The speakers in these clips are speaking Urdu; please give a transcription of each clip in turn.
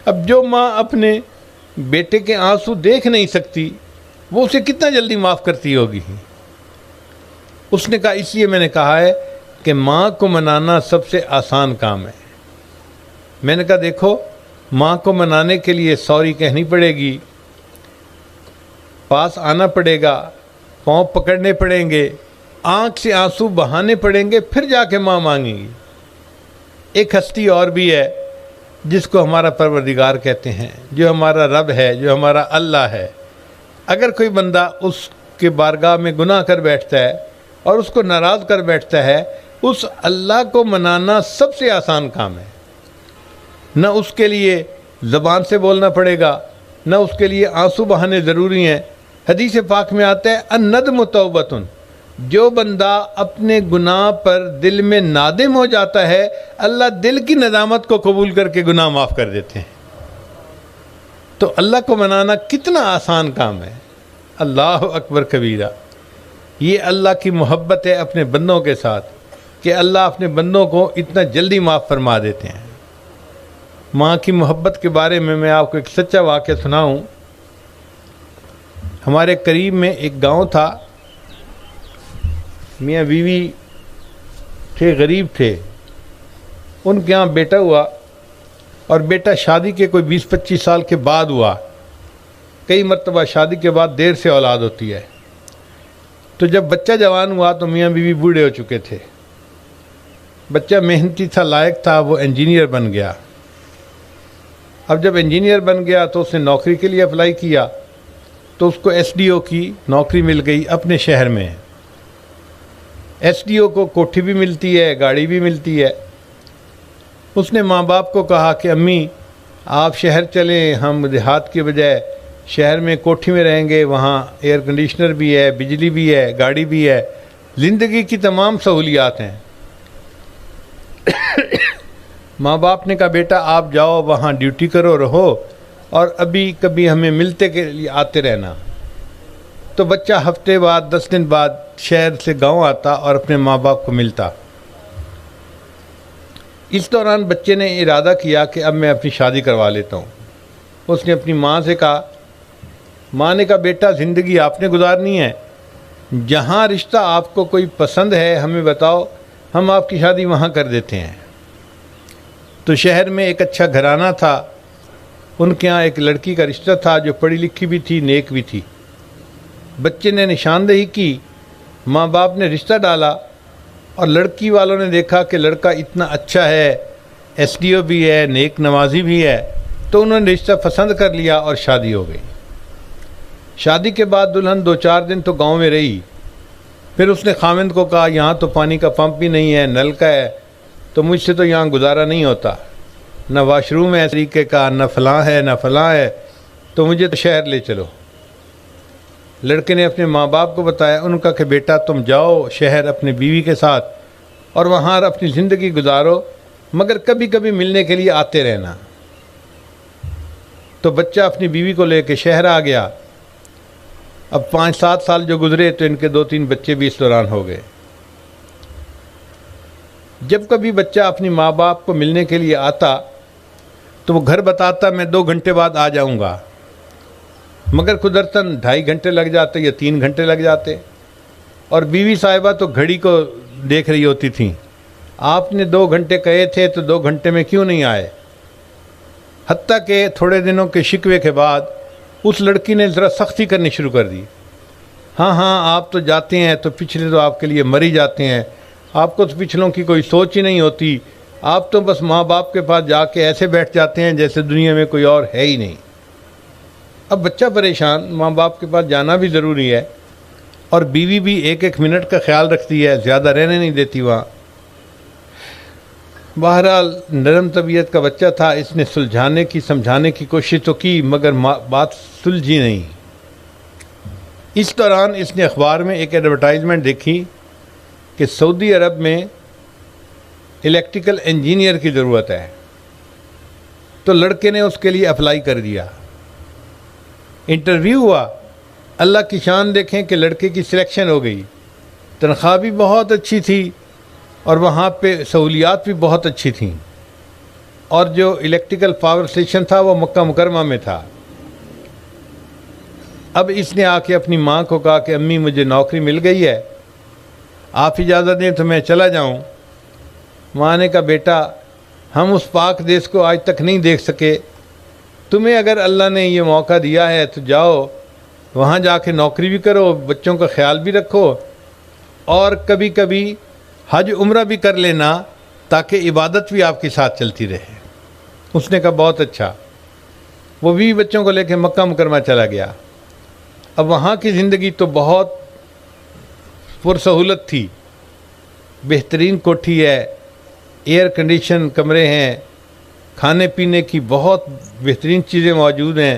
اب جو ماں اپنے بیٹے کے آنسو دیکھ نہیں سکتی وہ اسے کتنا جلدی معاف کرتی ہوگی. اس نے کہا اس لیے میں نے کہا ہے کہ ماں کو منانا سب سے آسان کام ہے. میں نے کہا دیکھو ماں کو منانے کے لیے سوری کہنی پڑے گی، پاس آنا پڑے گا، پاؤں پکڑنے پڑیں گے، آنکھ سے آنسو بہانے پڑیں گے، پھر جا کے ماں مانگیں گی. ایک ہستی اور بھی ہے جس کو ہمارا پروردگار کہتے ہیں، جو ہمارا رب ہے، جو ہمارا اللہ ہے. اگر کوئی بندہ اس کے بارگاہ میں گناہ کر بیٹھتا ہے اور اس کو ناراض کر بیٹھتا ہے، اس اللہ کو منانا سب سے آسان کام ہے. نہ اس کے لیے زبان سے بولنا پڑے گا، نہ اس کے لیے آنسو بہانے ضروری ہیں. حدیث پاک میں آتا ہے الندم توبۃ، جو بندہ اپنے گناہ پر دل میں نادم ہو جاتا ہے اللہ دل کی ندامت کو قبول کر کے گناہ معاف کر دیتے ہیں. تو اللہ کو منانا کتنا آسان کام ہے. اللہ اکبر کبیرہ. یہ اللہ کی محبت ہے اپنے بندوں کے ساتھ کہ اللہ اپنے بندوں کو اتنا جلدی معاف فرما دیتے ہیں. ماں کی محبت کے بارے میں آپ کو ایک سچا واقعہ سناؤں. ہمارے قریب میں ایک گاؤں تھا، میاں بیوی تھے، غریب تھے. ان کے یہاں بیٹا ہوا، اور بیٹا شادی کے کوئی 20-25 سال کے بعد ہوا. کئی مرتبہ شادی کے بعد دیر سے اولاد ہوتی ہے. تو جب بچہ جوان ہوا تو میاں بیوی بوڑھے ہو چکے تھے. بچہ محنتی تھا، لائق تھا، وہ انجینئر بن گیا. اب جب انجینئر بن گیا تو اس نے نوکری کے لیے اپلائی کیا، تو اس کو ایس ڈی او کی نوکری مل گئی اپنے شہر میں. ایس ڈی او کو کوٹھی بھی ملتی ہے، گاڑی بھی ملتی ہے. اس نے ماں باپ کو کہا کہ امی آپ شہر چلیں، ہم دیہات کے بجائے شہر میں کوٹھی میں رہیں گے، وہاں ایئر کنڈیشنر بھی ہے، بجلی بھی ہے، گاڑی بھی ہے، زندگی کی تمام سہولیات ہیں. ماں باپ نے کہا بیٹا آپ جاؤ وہاں ڈیوٹی کرو، رہو، اور ابھی کبھی ہمیں ملتے کے لیے آتے رہنا. تو بچہ ہفتے بعد 10 دن بعد شہر سے گاؤں آتا اور اپنے ماں باپ کو ملتا. اس دوران بچے نے ارادہ کیا کہ اب میں اپنی شادی کروا لیتا ہوں. اس نے اپنی ماں سے کہا. ماں نے کہا بیٹا زندگی آپ نے گزارنی ہے، جہاں رشتہ آپ کو کوئی پسند ہے ہمیں بتاؤ، ہم آپ کی شادی وہاں کر دیتے ہیں. تو شہر میں ایک اچھا گھرانہ تھا، ان کے ہاں ایک لڑکی کا رشتہ تھا جو پڑھی لکھی بھی تھی، نیک بھی تھی. بچے نے نشاندہی کی، ماں باپ نے رشتہ ڈالا، اور لڑکی والوں نے دیکھا کہ لڑکا اتنا اچھا ہے، ایس ڈی او بھی ہے، نیک نمازی بھی ہے، تو انہوں نے رشتہ پسند کر لیا اور شادی ہو گئی. شادی کے بعد دلہن 2-4 دن تو گاؤں میں رہی. پھر اس نے خاوند کو کہا یہاں تو پانی کا پمپ بھی نہیں ہے، نل کا ہے، تو مجھ سے تو یہاں گزارا نہیں ہوتا، نہ واش روم ہے اس طریقے کا، نہ فلاں ہے نہ فلاں ہے، تو مجھے تو شہر لے چلو. لڑکے نے اپنے ماں باپ کو بتایا. ان کا کہ بیٹا تم جاؤ شہر اپنی بیوی کے ساتھ اور وہاں اپنی زندگی گزارو، مگر کبھی کبھی ملنے کے لیے آتے رہنا. تو بچہ اپنی بیوی کو لے کے شہر آ گیا. اب 5-7 سال جو گزرے تو ان کے 2-3 بچے بھی اس دوران ہو گئے. جب کبھی بچہ اپنی ماں باپ کو ملنے کے لیے آتا تو وہ گھر بتاتا میں 2 گھنٹے بعد آ جاؤں گا، مگر قدرتاً 2.5 گھنٹے لگ جاتے یا 3 گھنٹے لگ جاتے. اور بیوی صاحبہ تو گھڑی کو دیکھ رہی ہوتی تھیں، آپ نے 2 گھنٹے کہے تھے تو 2 گھنٹے میں کیوں نہیں آئے. حتیٰ کہ تھوڑے دنوں کے شکوے کے بعد اس لڑکی نے ذرا سختی کرنی شروع کر دی. ہاں آپ تو جاتے ہیں تو پچھلے تو آپ کے لیے مر ہی جاتے ہیں، آپ کو تو پچھلوں کی کوئی سوچ ہی نہیں ہوتی، آپ تو بس ماں باپ کے پاس جا کے ایسے بیٹھ جاتے ہیں جیسے دنیا میں کوئی اور ہے ہی نہیں. اب بچہ پریشان، ماں باپ کے پاس جانا بھی ضروری ہے، اور بیوی بھی 1-1 منٹ کا خیال رکھتی ہے، زیادہ رہنے نہیں دیتی وہاں. بہرحال نرم طبیعت کا بچہ تھا، اس نے سلجھانے کی سمجھانے کی کوشش تو کی مگر بات سلجھی نہیں. اس دوران اس نے اخبار میں ایک ایڈورٹائزمنٹ دیکھی کہ سعودی عرب میں الیکٹریکل انجینئر کی ضرورت ہے. تو لڑکے نے اس کے لیے اپلائی کر دیا. انٹرویو ہوا، اللہ کی شان دیکھیں کہ لڑکے کی سلیکشن ہو گئی. تنخواہ بھی بہت اچھی تھی اور وہاں پہ سہولیات بھی بہت اچھی تھیں. اور جو الیکٹریکل پاور اسٹیشن تھا وہ مکہ مکرمہ میں تھا۔ اب اس نے آ کے اپنی ماں کو کہا کہ امی مجھے نوکری مل گئی ہے، آپ اجازت دیں تو میں چلا جاؤں۔ ماں نے کہا بیٹا ہم اس پاک دیس کو آج تک نہیں دیکھ سکے، تمہیں اگر اللہ نے یہ موقع دیا ہے تو جاؤ، وہاں جا کے نوکری بھی کرو، بچوں کا خیال بھی رکھو، اور کبھی کبھی حج عمرہ بھی کر لینا تاکہ عبادت بھی آپ کے ساتھ چلتی رہے۔ اس نے کہا بہت اچھا۔ وہ 20 بچوں کو لے کے مکہ مکرمہ چلا گیا۔ اب وہاں کی زندگی تو بہت پرسہولت تھی، بہترین کوٹھی ہے، ایئر کنڈیشن کمرے ہیں، کھانے پینے کی بہت بہترین چیزیں موجود ہیں،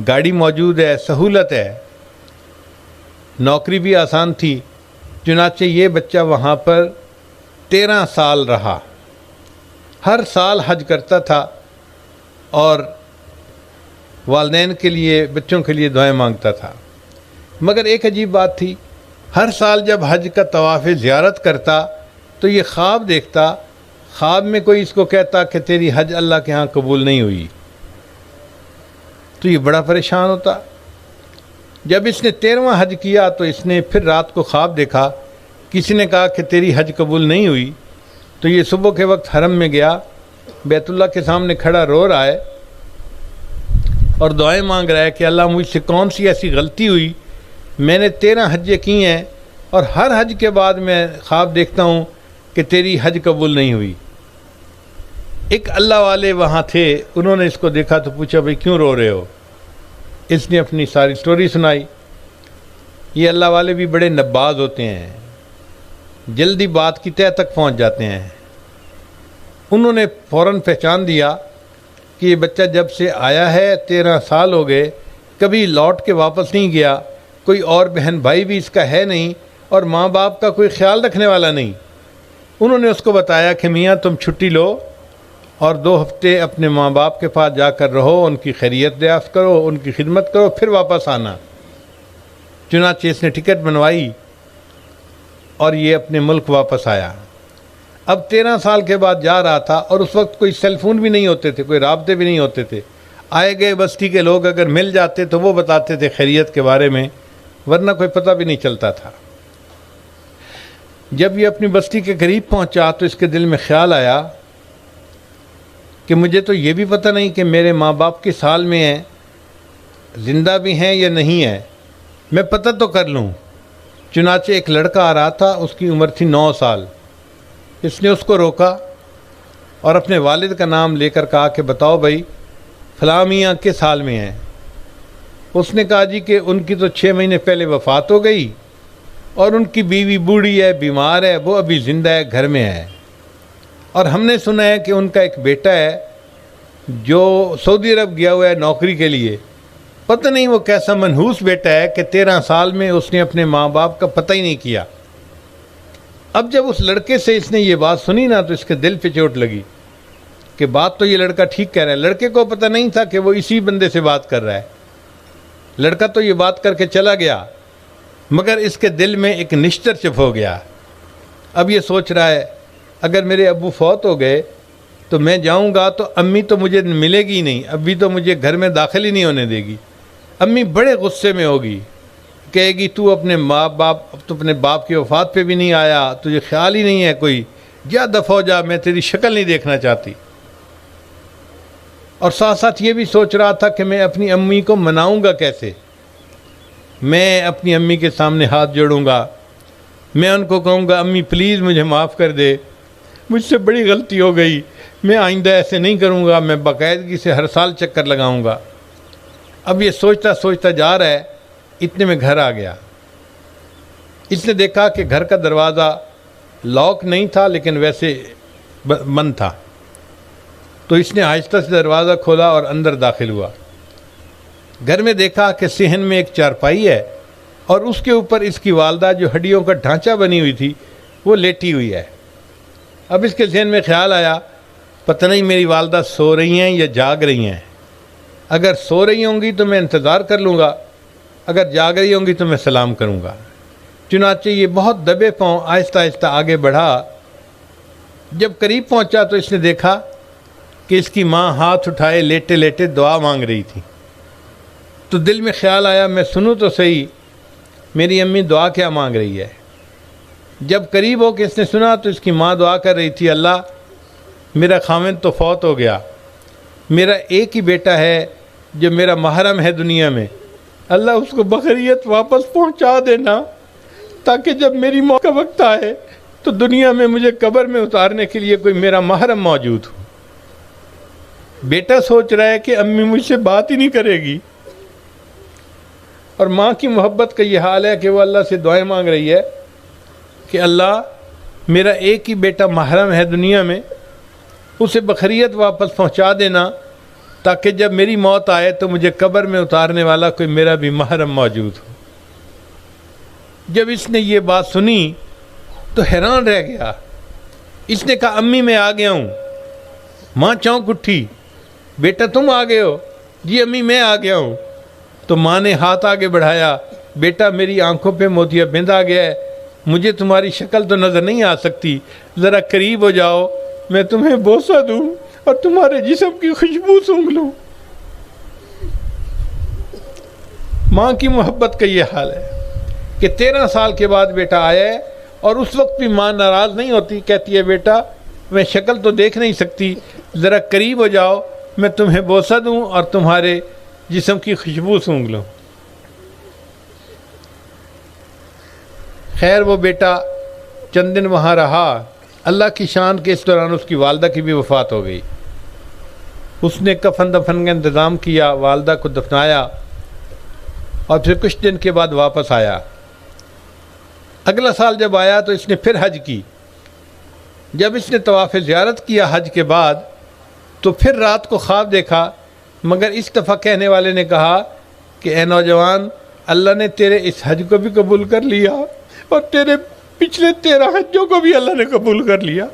گاڑی موجود ہے، سہولت ہے، نوکری بھی آسان تھی۔ چنانچہ یہ بچہ وہاں پر 13 سال رہا، ہر سال حج کرتا تھا اور والدین کے لیے بچوں کے لیے دعائیں مانگتا تھا۔ مگر ایک عجیب بات تھی، ہر سال جب حج کا طواف زیارت کرتا تو یہ خواب دیکھتا، خواب میں کوئی اس کو کہتا کہ تیری حج اللہ کے ہاں قبول نہیں ہوئی، تو یہ بڑا پریشان ہوتا۔ جب اس نے 13واں حج کیا تو اس نے پھر رات کو خواب دیکھا، کسی نے کہا کہ تیری حج قبول نہیں ہوئی، تو یہ صبح کے وقت حرم میں گیا، بیت اللہ کے سامنے کھڑا رو رہا ہے اور دعائیں مانگ رہا ہے کہ اللہ مجھ سے کون سی ایسی غلطی ہوئی، میں نے 13 حجیں کی ہیں اور ہر حج کے بعد میں خواب دیکھتا ہوں کہ تیری حج قبول نہیں ہوئی۔ ایک اللہ والے وہاں تھے، انہوں نے اس کو دیکھا تو پوچھا بھئی کیوں رو رہے ہو؟ اس نے اپنی ساری سٹوری سنائی۔ یہ اللہ والے بھی بڑے نباز ہوتے ہیں، جلدی بات کی تہہ تک پہنچ جاتے ہیں۔ انہوں نے فوراً پہچان دیا کہ یہ بچہ جب سے آیا ہے 13 سال ہو گئے، کبھی لوٹ کے واپس نہیں گیا، کوئی اور بہن بھائی بھی اس کا ہے نہیں اور ماں باپ کا کوئی خیال رکھنے والا نہیں۔ انہوں نے اس کو بتایا کہ میاں تم چھٹی لو اور 2 ہفتے اپنے ماں باپ کے پاس جا کر رہو، ان کی خیریت دریافت کرو، ان کی خدمت کرو، پھر واپس آنا۔ چنانچہ اس نے ٹکٹ بنوائی اور یہ اپنے ملک واپس آیا۔ اب 13 سال کے بعد جا رہا تھا اور اس وقت کوئی سیل فون بھی نہیں ہوتے تھے، کوئی رابطے بھی نہیں ہوتے تھے۔ آئے گئے بستی کے لوگ اگر مل جاتے تو وہ بتاتے تھے خیریت کے بارے میں، ورنہ کوئی پتہ بھی نہیں چلتا تھا۔ جب یہ اپنی بستی کے قریب پہنچا تو اس کے دل میں خیال آیا کہ مجھے تو یہ بھی پتہ نہیں کہ میرے ماں باپ کس حال میں ہیں، زندہ بھی ہیں یا نہیں ہیں، میں پتہ تو کر لوں۔ چنانچہ ایک لڑکا آ رہا تھا، اس کی عمر تھی 9 سال۔ اس نے اس کو روکا اور اپنے والد کا نام لے کر کہا کہ بتاؤ بھائی فلاں میاں کس حال میں ہیں؟ اس نے کہا جی کہ ان کی تو 6 مہینے پہلے وفات ہو گئی اور ان کی بیوی بوڑھی ہے، بیمار ہے، وہ ابھی زندہ ہے، گھر میں ہے، اور ہم نے سنا ہے کہ ان کا ایک بیٹا ہے جو سعودی عرب گیا ہوا ہے نوکری کے لیے، پتہ نہیں وہ کیسا منحوس بیٹا ہے کہ 13 سال میں اس نے اپنے ماں باپ کا پتہ ہی نہیں کیا۔ اب جب اس لڑکے سے اس نے یہ بات سنی نا تو اس کے دل پہ چوٹ لگی کہ بات تو یہ لڑکا ٹھیک کہہ رہا ہے۔ لڑکے کو پتہ نہیں تھا کہ وہ اسی بندے سے بات کر رہا ہے۔ لڑکا تو یہ بات کر کے چلا گیا، مگر اس کے دل میں ایک نشتر چپ ہو گیا۔ اب یہ سوچ رہا ہے اگر میرے ابو فوت ہو گئے تو میں جاؤں گا تو امی تو مجھے ملے گی نہیں، ابھی تو مجھے گھر میں داخل ہی نہیں ہونے دے گی، امی بڑے غصے میں ہوگی، کہے گی تو اپنے اپنے باپ کی وفات پہ بھی نہیں آیا، تجھے خیال ہی نہیں ہے کوئی، جا دفع ہو جا، میں تیری شکل نہیں دیکھنا چاہتی۔ اور ساتھ ساتھ یہ بھی سوچ رہا تھا کہ میں اپنی امی کو مناؤں گا کیسے، میں اپنی امی کے سامنے ہاتھ جوڑوں گا، میں ان کو کہوں گا امی پلیز مجھے معاف کر دے، مجھ سے بڑی غلطی ہو گئی، میں آئندہ ایسے نہیں کروں گا، میں باقاعدگی سے ہر سال چکر لگاؤں گا۔ اب یہ سوچتا سوچتا جا رہا ہے، اتنے میں گھر آ گیا۔ اس نے دیکھا کہ گھر کا دروازہ لاک نہیں تھا لیکن ویسے بند تھا، تو اس نے آہستہ سے دروازہ کھولا اور اندر داخل ہوا۔ گھر میں دیکھا کہ صحن میں ایک چارپائی ہے اور اس کے اوپر اس کی والدہ جو ہڈیوں کا ڈھانچہ بنی ہوئی تھی وہ لیٹی ہوئی ہے۔ اب اس کے ذہن میں خیال آیا پتہ نہیں میری والدہ سو رہی ہیں یا جاگ رہی ہیں، اگر سو رہی ہوں گی تو میں انتظار کر لوں گا، اگر جاگ رہی ہوں گی تو میں سلام کروں گا۔ چنانچہ یہ بہت دبے پاؤں آہستہ آہستہ آگے بڑھا۔ جب قریب پہنچا تو اس نے دیکھا کہ اس کی ماں ہاتھ اٹھائے لیٹے لیٹے دعا مانگ رہی تھی۔ تو دل میں خیال آیا میں سنوں تو صحیح میری امی دعا کیا مانگ رہی ہے۔ جب قریب ہو کہ اس نے سنا تو اس کی ماں دعا کر رہی تھی، اللہ میرا خاوند تو فوت ہو گیا، میرا ایک ہی بیٹا ہے جو میرا محرم ہے دنیا میں، اللہ اس کو بخیریت واپس پہنچا دینا تاکہ جب میری موت کا وقت آئے تو دنیا میں مجھے قبر میں اتارنے کے لیے کوئی میرا محرم موجود ہو۔ بیٹا سوچ رہا ہے کہ امی مجھ سے بات ہی نہیں کرے گی، اور ماں کی محبت کا یہ حال ہے کہ وہ اللہ سے دعائیں مانگ رہی ہے کہ اللہ میرا ایک ہی بیٹا محرم ہے دنیا میں، اسے بخیریت واپس پہنچا دینا تاکہ جب میری موت آئے تو مجھے قبر میں اتارنے والا کوئی میرا بھی محرم موجود ہو۔ جب اس نے یہ بات سنی تو حیران رہ گیا۔ اس نے کہا امی میں آ گیا ہوں۔ ماں چونک اٹھی، بیٹا تم آ گئے ہو؟ جی امی میں آ گیا ہوں۔ تو ماں نے ہاتھ آگے بڑھایا، بیٹا میری آنکھوں پہ موتیا بند آ گیا ہے، مجھے تمہاری شکل تو نظر نہیں آ سکتی، ذرا قریب ہو جاؤ میں تمہیں بوسہ دوں اور تمہارے جسم کی خوشبو سونگھ لوں۔ ماں کی محبت کا یہ حال ہے کہ 13 سال کے بعد بیٹا آیا ہے اور اس وقت بھی ماں ناراض نہیں ہوتی، کہتی ہے بیٹا میں شکل تو دیکھ نہیں سکتی، ذرا قریب ہو جاؤ میں تمہیں بوسہ دوں اور تمہارے جسم کی خوشبو سونگھ لوں۔ خیر وہ بیٹا چند دن وہاں رہا، اللہ کی شان کے اس دوران اس کی والدہ کی بھی وفات ہو گئی۔ اس نے کفن دفن کا انتظام کیا، والدہ کو دفنایا اور پھر کچھ دن کے بعد واپس آیا۔ اگلا سال جب آیا تو اس نے پھر حج کی۔ جب اس نے طواف زیارت کیا حج کے بعد تو پھر رات کو خواب دیکھا، مگر اس دفعہ کہنے والے نے کہا کہ اے نوجوان، اللہ نے تیرے اس حج کو بھی قبول کر لیا اور تیرے پچھلے 13 حجوں کو بھی اللہ نے قبول کر لیا۔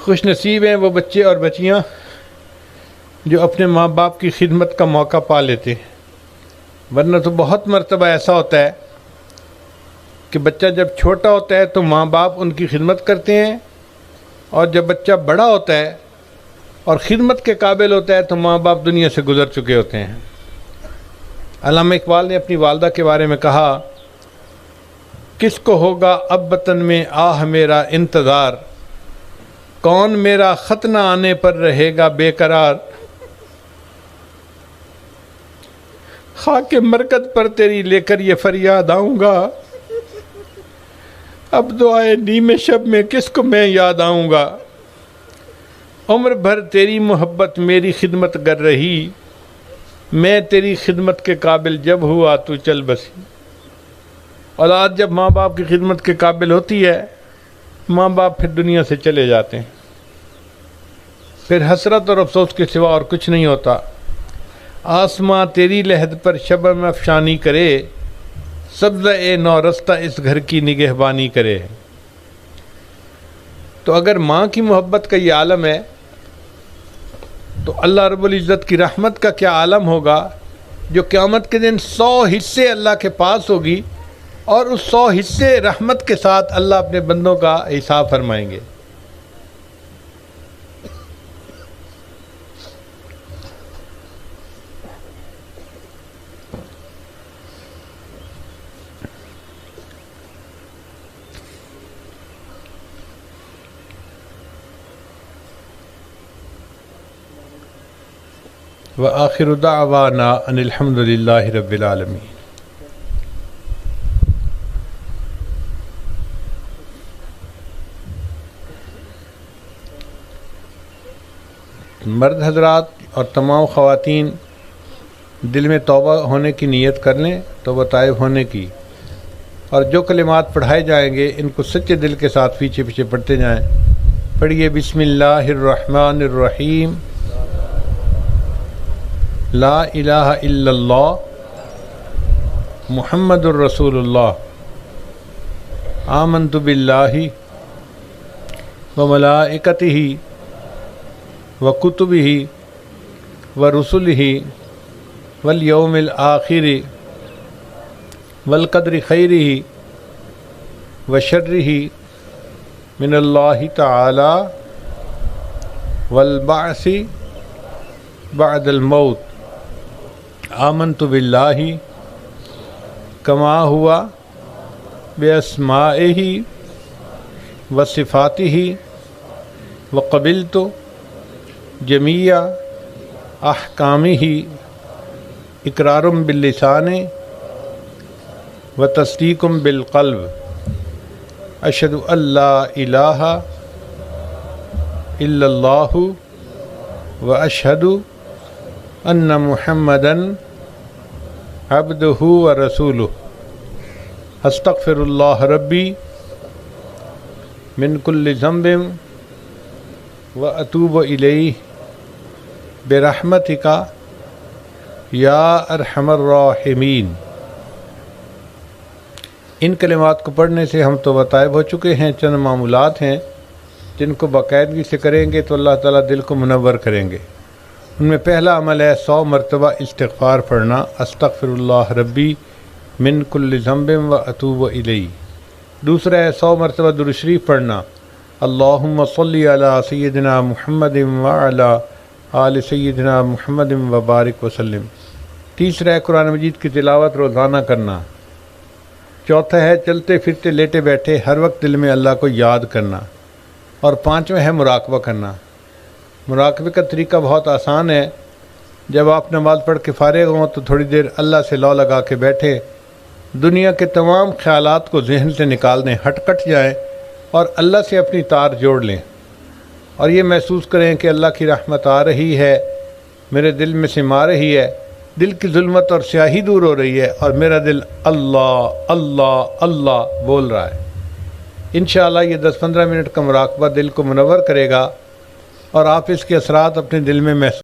خوش نصیب ہیں وہ بچے اور بچیاں جو اپنے ماں باپ کی خدمت کا موقع پا لیتے ہیں، ورنہ تو بہت مرتبہ ایسا ہوتا ہے کہ بچہ جب چھوٹا ہوتا ہے تو ماں باپ ان کی خدمت کرتے ہیں، اور جب بچہ بڑا ہوتا ہے اور خدمت کے قابل ہوتا ہے تو ماں باپ دنیا سے گزر چکے ہوتے ہیں۔ علامہ اقبال نے اپنی والدہ کے بارے میں کہا، کس کو ہوگا اب وطن میں آہ میرا انتظار، کون میرا خط نہ آنے پر رہے گا بے قرار، خاک مرکت پر تیری لے کر یہ فریاد آؤں گا، اب دعائے نیمے شب میں کس کو میں یاد آؤں گا، عمر بھر تیری محبت میری خدمت گر رہی، میں تیری خدمت کے قابل جب ہوا تو چل بسی۔ اولاد جب ماں باپ کی خدمت کے قابل ہوتی ہے، ماں باپ پھر دنیا سے چلے جاتے ہیں، پھر حسرت اور افسوس کے سوا اور کچھ نہیں ہوتا۔ آسماں تیری لحد پر شبم افشانی کرے، سبزہ نو رستہ اس گھر کی نگہبانی کرے۔ تو اگر ماں کی محبت کا یہ عالم ہے تو اللہ رب العزت کی رحمت کا کیا عالم ہوگا، جو قیامت کے دن 100 حصے اللہ کے پاس ہوگی، اور اس 100 حصے رحمت کے ساتھ اللہ اپنے بندوں کا حساب فرمائیں گے۔ وآخر دعوانا ان الحمد للہ رب العالمین۔ مرد حضرات اور تمام خواتین دل میں توبہ ہونے کی نیت کر لیں، توبہ طائب ہونے کی، اور جو کلمات پڑھائے جائیں گے ان کو سچے دل کے ساتھ پیچھے پیچھے پڑھتے جائیں۔ پڑھیے بسم اللہ الرحمن الرحیم، لا الہ الا اللہ محمد الرسول اللہ، آمنت باللہ وملائکتہ وکتبہ ورسلہ والیوم الآخر والقدر خیرہ وشرہ من اللہ تعالی والبعث بعد الموت آمنت باللہ کما ہوا باسمائہ وصفاتہ وقبلت جمیع احکامہ اقرار باللسان وتصدیق بالقلب اشہد ان لا الہ الا اللہ واشہد ان محمدًا عبدہ ورسولہ استغفر اللہ ربی من کل ذنب واتوب الیہ برحمتک یا ارحم الراحمین۔ ان کلمات کو پڑھنے سے ہم تو طائب ہو چکے ہیں، چند معمولات ہیں جن کو باقاعدگی سے کریں گے تو اللہ تعالیٰ دل کو منور کریں گے۔ ان میں پہلا عمل ہے 100 مرتبہ استغفار پڑھنا، استغفر اللہ ربی من کل ذنب واتوب الیہ۔ دوسرا ہے 100 مرتبہ درود شریف پڑھنا، اللہم صلی علی سیدنا محمد وعلی آل سیدنا محمد وبارک وسلم۔ تیسرا ہے قرآن مجید کی تلاوت روزانہ کرنا۔ چوتھا ہے چلتے پھرتے لیٹے بیٹھے ہر وقت دل میں اللہ کو یاد کرنا۔ اور پانچواں ہے مراقبہ کرنا۔ مراقبے کا طریقہ بہت آسان ہے، جب آپ نماز پڑھ کے فارغ ہوں تو تھوڑی دیر اللہ سے لو لگا کے بیٹھے، دنیا کے تمام خیالات کو ذہن سے نکال دیں، ہٹ کٹ جائیں اور اللہ سے اپنی تار جوڑ لیں، اور یہ محسوس کریں کہ اللہ کی رحمت آ رہی ہے، میرے دل میں سما رہی ہے، دل کی ظلمت اور سیاہی دور ہو رہی ہے، اور میرا دل اللہ اللہ اللہ بول رہا ہے۔ انشاءاللہ یہ 10-15 منٹ کا مراقبہ دل کو منور کرے گا، اور آپ اس کے اثرات اپنے دل میں محسوس